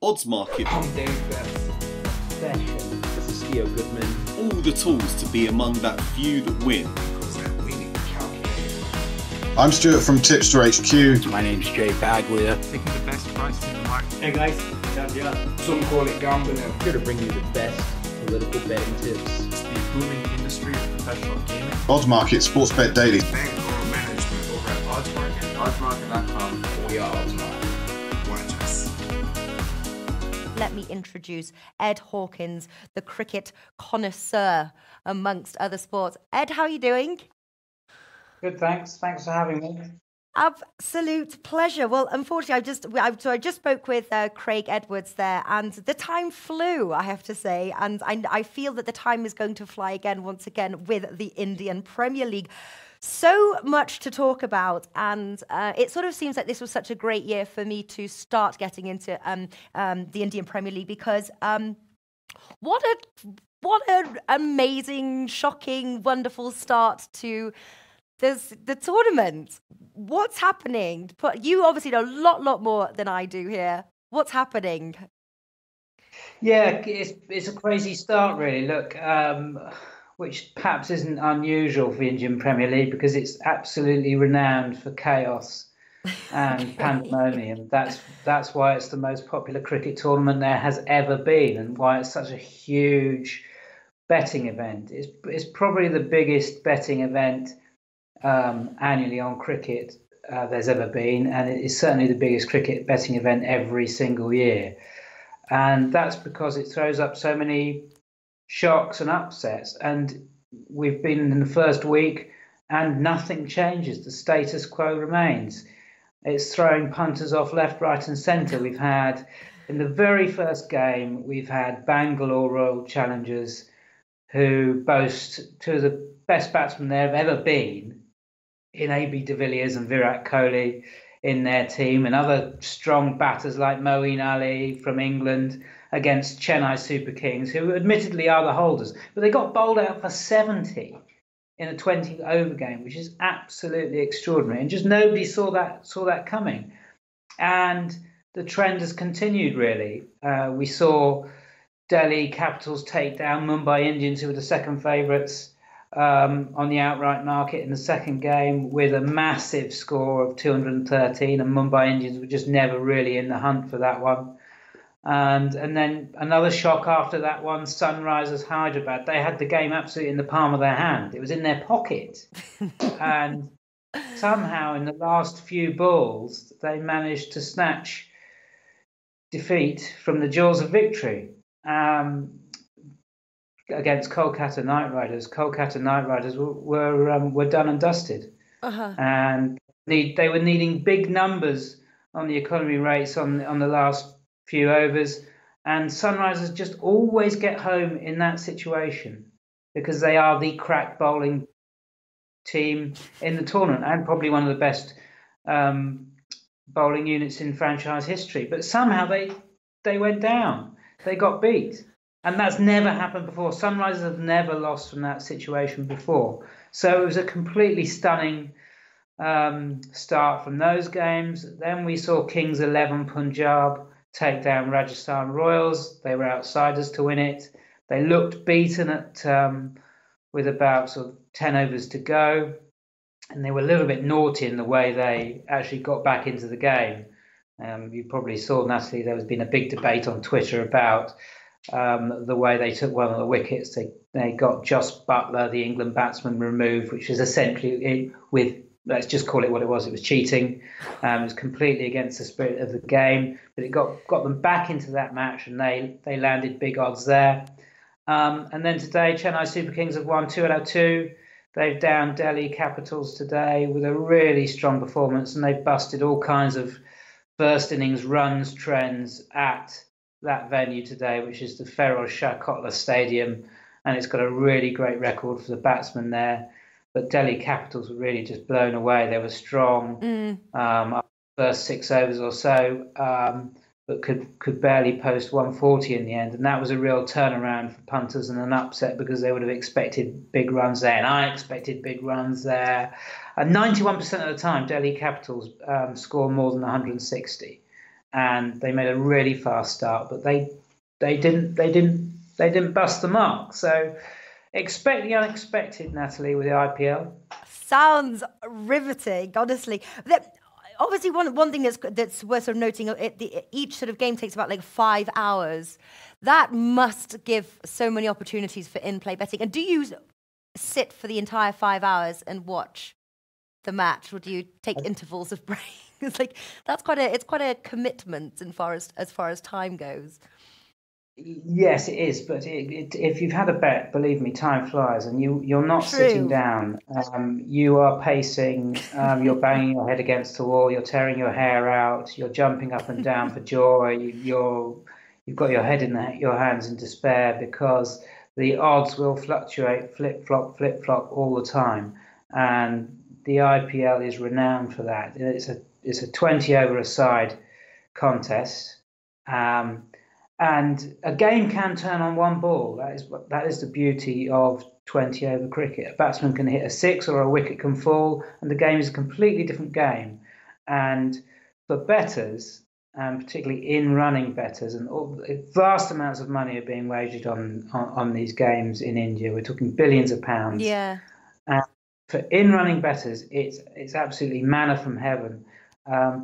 odds market. I'm Dave Best. Session. This is Theo Goodman. All the tools to be among that few that win. I'm Stuart from Tipster HQ. My name's Jay Baglia. Taking the best price in the market. Hey guys, Some call it gambling. Here to bring you the best political betting tips. It's the booming industry of professional gaming. Odds Market, Sports Bet Daily. Bankroll management over at Odds Market. Oddsmarket.com. We are Oddsmarket. Watch us. Let me introduce Ed Hawkins, the cricket connoisseur amongst other sports. Ed, how are you doing? good, thanks. Thanks for having me. Absolute pleasure. Well, unfortunately, I just spoke with Craig Edwards there, and the time flew, I have to say, and I feel that the time is going to fly again, once again, with the Indian Premier League. So much to talk about, and it sort of seems like this was such a great year for me to start getting into the Indian Premier League, because what an amazing, shocking, wonderful start to the tournament. What's happening? You obviously know a lot more than I do here. What's happening? Yeah, it's a crazy start, really. Look, which perhaps isn't unusual for the Indian Premier League, because it's absolutely renowned for chaos and pandemonium. That's why it's the most popular cricket tournament there has ever been, and why it's such a huge betting event. It's probably the biggest betting event annually on cricket there's ever been, and it is certainly the biggest cricket betting event every single year. And that's because it throws up so many shocks and upsets. And we've been in the first week and nothing changes. The status quo remains. It's throwing punters off left, right and centre. We've had, in the very first game, we've had Bangalore Royal Challengers, who boast two of the best batsmen there have ever been, in AB de Villiers and Virat Kohli in their team, and other strong batters like Moeen Ali from England against Chennai Super Kings, who admittedly are the holders, but they got bowled out for 70 in a 20-over game, which is absolutely extraordinary, and just nobody saw that coming. And the trend has continued, really. We saw Delhi Capitals take down Mumbai Indians, who were the second favourites, on the outright market in the second game, with a massive score of 213, and Mumbai Indians were just never really in the hunt for that one. And then another shock after that one, Sunrisers Hyderabad. They had the game absolutely in the palm of their hand. It was in their pocket. And somehow in the last few balls, they managed to snatch defeat from the jaws of victory. Against Kolkata Knight Riders. Kolkata Knight Riders were done and dusted, and they were needing big numbers on the economy rates on the last few overs, and Sunrisers just always get home in that situation because they are the crack bowling team in the tournament and probably one of the best bowling units in franchise history. But somehow they went down, they got beat. And that's never happened before. Sunrisers have never lost from that situation before. So it was a completely stunning start from those games. Then we saw Kings XI Punjab take down Rajasthan Royals. They were outsiders to win it. They looked beaten with about sort of 10 overs to go. And they were a little bit naughty in the way they actually got back into the game. You probably saw, Natalie, there has been a big debate on Twitter about the way they took one of the wickets. They got Jos Buttler, the England batsman, removed, which is essentially, let's just call it what it was cheating. It was completely against the spirit of the game, but it got them back into that match, and they landed big odds there. And then today, Chennai Super Kings have won 2 out of 2. They've downed Delhi Capitals today with a really strong performance, and they've busted all kinds of first innings runs trends at that venue today, which is the Feroz Shah Kotla Stadium, and it's got a really great record for the batsmen there. But Delhi Capitals were really just blown away. They were strong first 6 overs or so, but could barely post 140 in the end, and that was a real turnaround for punters and an upset, because they would have expected big runs there, and I expected big runs there. 91% of the time, Delhi Capitals score more than 160. and they made a really fast start, but they didn't bust the mark. So expect the unexpected, Natalie, with the IPL. Sounds riveting, honestly. Obviously, one thing that's worth sort of noting, each sort of game takes about like 5 hours. That must give so many opportunities for in-play betting. And do you sit for the entire 5 hours and watch the match, or do you take intervals of break? It's like it's quite a commitment as far as time goes. Yes, it is. But if you've had a bet, believe me, time flies, and you're not True. sitting down. You are pacing. You're banging your head against the wall. You're tearing your hair out. You're jumping up and down for joy. You've got your head in your hands in despair, because the odds will fluctuate, flip flop all the time, and the IPL is renowned for that. It's a 20 over a side contest. And a game can turn on one ball. That is the beauty of 20 over cricket. A batsman can hit a six, or a wicket can fall, and the game is a completely different game. And for bettors, and particularly in-running bettors, and vast amounts of money are being wagered on these games in India. We're talking billions of pounds. Yeah. And for in-running bettors, it's absolutely manna from heaven.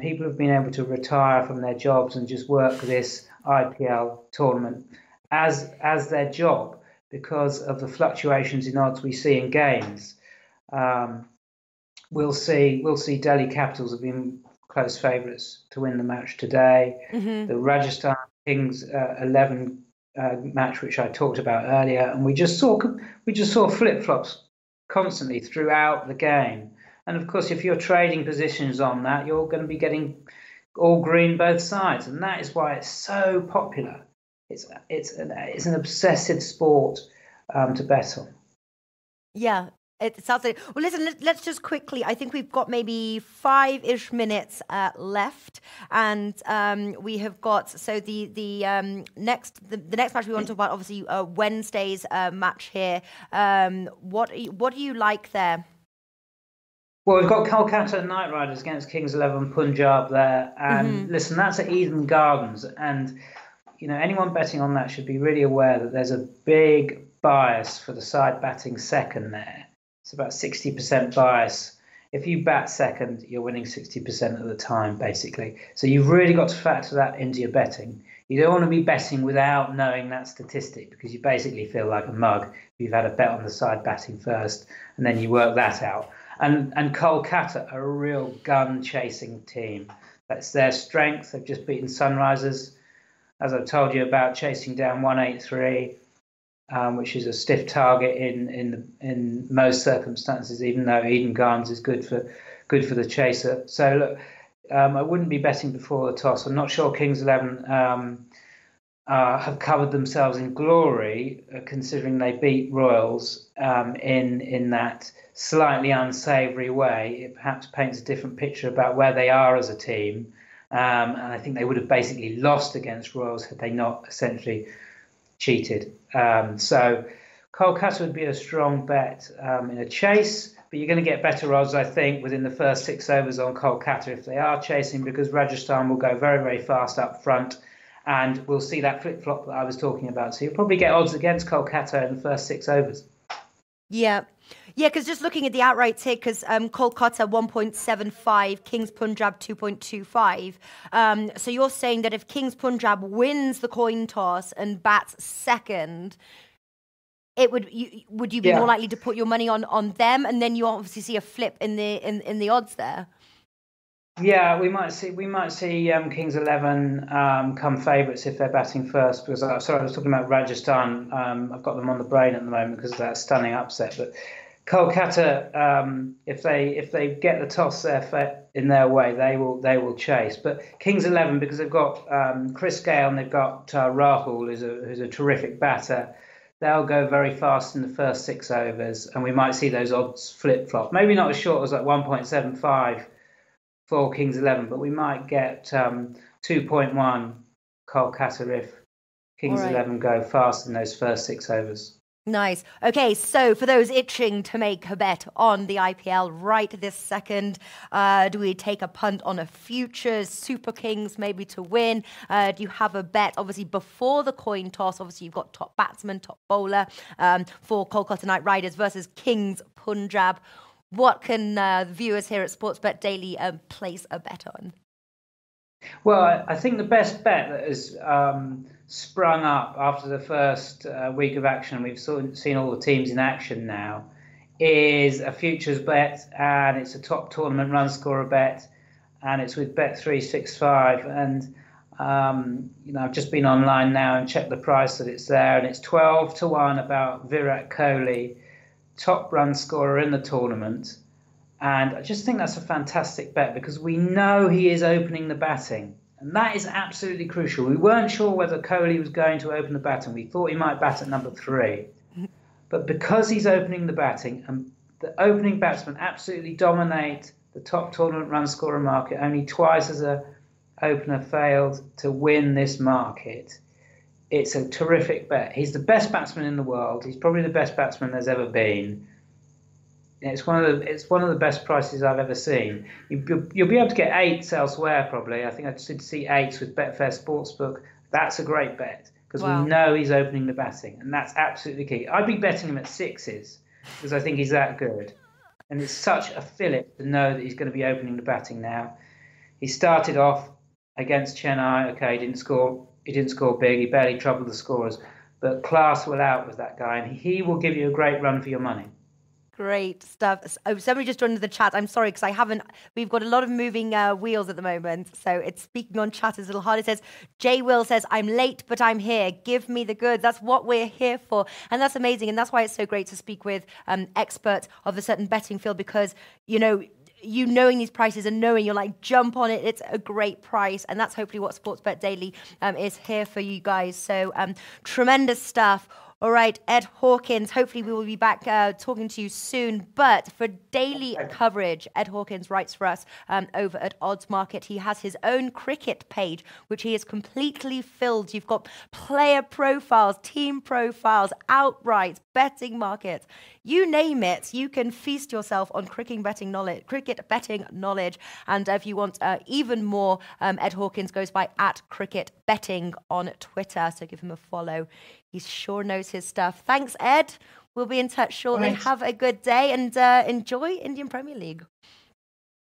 People have been able to retire from their jobs and just work this IPL tournament as their job, because of the fluctuations in odds we see in games. We'll see Delhi Capitals have been close favourites to win the match today. Mm-hmm. The Rajasthan Kings 11 match, which I talked about earlier, and we just saw flip flops constantly throughout the game. And of course, if you're trading positions on that, you're going to be getting all green both sides, and that is why it's so popular. It's an obsessive sport to bet on. Yeah, it sounds like. Well, listen, let's just quickly. I think we've got maybe 5-ish minutes left, and we have got the next match we want to talk about. Obviously, Wednesday's match here. What do you like there? Well, we've got Kolkata Knight Riders against Kings Xi Punjab there, and listen, that's at Eden Gardens, and anyone betting on that should be really aware that there's a big bias for the side batting second there. It's about 60% bias. If you bat second, you're winning 60% of the time, basically. So you've really got to factor that into your betting. You don't want to be betting without knowing that statistic, because you basically feel like a mug if you've had a bet on the side batting first and then you work that out. And Kolkata are a real gun-chasing team. That's their strength. They've just beaten Sunrisers, as I've told you about, chasing down 183, which is a stiff target in most circumstances, even though Eden Gardens is good for the chaser. So look, I wouldn't be betting before the toss. I'm not sure Kings 11 have covered themselves in glory, considering they beat Royals in that slightly unsavoury way. It perhaps paints a different picture about where they are as a team. And I think they would have basically lost against Royals had they not essentially cheated. So Kolkata would be a strong bet in a chase, but you're going to get better odds, I think, within the first 6 overs on Kolkata if they are chasing, because Rajasthan will go very, very fast up front, and we'll see that flip-flop that I was talking about. So you'll probably get odds against Kolkata in the first 6 overs. Yeah. Yeah, because just looking at the outrights here, because Kolkata 1.75, Kings Punjab 2.25. So you're saying that if Kings Punjab wins the coin toss and bats second, would you be more likely to put your money on them, and then you obviously see a flip in the odds there? Yeah, we might see Kings 11 come favourites if they're batting first. Because I was talking about Rajasthan. I've got them on the brain at the moment because of that stunning upset. But Kolkata, if they get the toss in their way, they will chase. But Kings 11, because they've got Chris Gale and they've got Rahul, who's a terrific batter. They'll go very fast in the first 6 overs, and we might see those odds flip flop. Maybe not as short as like 1.75. For Kings 11, but we might get 2.1 Kolkata if Kings 11 go fast in those first 6 overs. Nice. Okay, so for those itching to make a bet on the IPL right this second, do we take a punt on a futures, Super Kings maybe to win? Do you have a bet, obviously, before the coin toss? Obviously, you've got top batsman, top bowler for Kolkata Knight Riders versus Kings Punjab. What can viewers here at Sportsbet Daily place a bet on? Well, I think the best bet that has sprung up after the first week of action, we've seen all the teams in action now, is a futures bet, and it's a top tournament run scorer bet, and it's with Bet365. And I've just been online now and checked the price that it's there, and it's 12-1 about Virat Kohli, top run scorer in the tournament. And I just think that's a fantastic bet because we know he is opening the batting. And that is absolutely crucial. We weren't sure whether Kohli was going to open the batting. We thought he might bat at number 3. But because he's opening the batting, and the opening batsmen absolutely dominate the top tournament run scorer market, only twice as a opener failed to win this market. It's a terrific bet. He's the best batsman in the world. He's probably the best batsman there's ever been. It's one of the best prices I've ever seen. You'll be able to get 8s elsewhere probably. I think I did see 8s with Betfair Sportsbook. That's a great bet because we know he's opening the batting, and that's absolutely key. I'd be betting him at 6s because I think he's that good, and it's such a fillip to know that he's going to be opening the batting now. He started off against Chennai. Okay, he didn't score big. He barely troubled the scorers, but class will out with that guy, and he will give you a great run for your money. Great stuff. Oh, somebody just joined the chat. I'm sorry because we've got a lot of moving wheels at the moment. So it's speaking on chat is a little hard. It says, Jay Will says, I'm late, but I'm here. Give me the goods. That's what we're here for. And that's amazing. And that's why it's so great to speak with experts of a certain betting field because, you knowing these prices and knowing you're like, jump on it. It's a great price. And that's hopefully what Sportsbet Daily is here for you guys. So tremendous stuff. All right, Ed Hawkins, hopefully we will be back talking to you soon. But for daily coverage, Ed Hawkins writes for us over at Odds Market. He has his own cricket page, which he has completely filled. You've got player profiles, team profiles, outrights, betting markets. You name it, you can feast yourself on cricket betting knowledge. And if you want even more, Ed Hawkins goes by @cricketbetting on Twitter. So give him a follow. He sure knows his stuff. Thanks, Ed. We'll be in touch shortly. Thanks. Have a good day and enjoy Indian Premier League.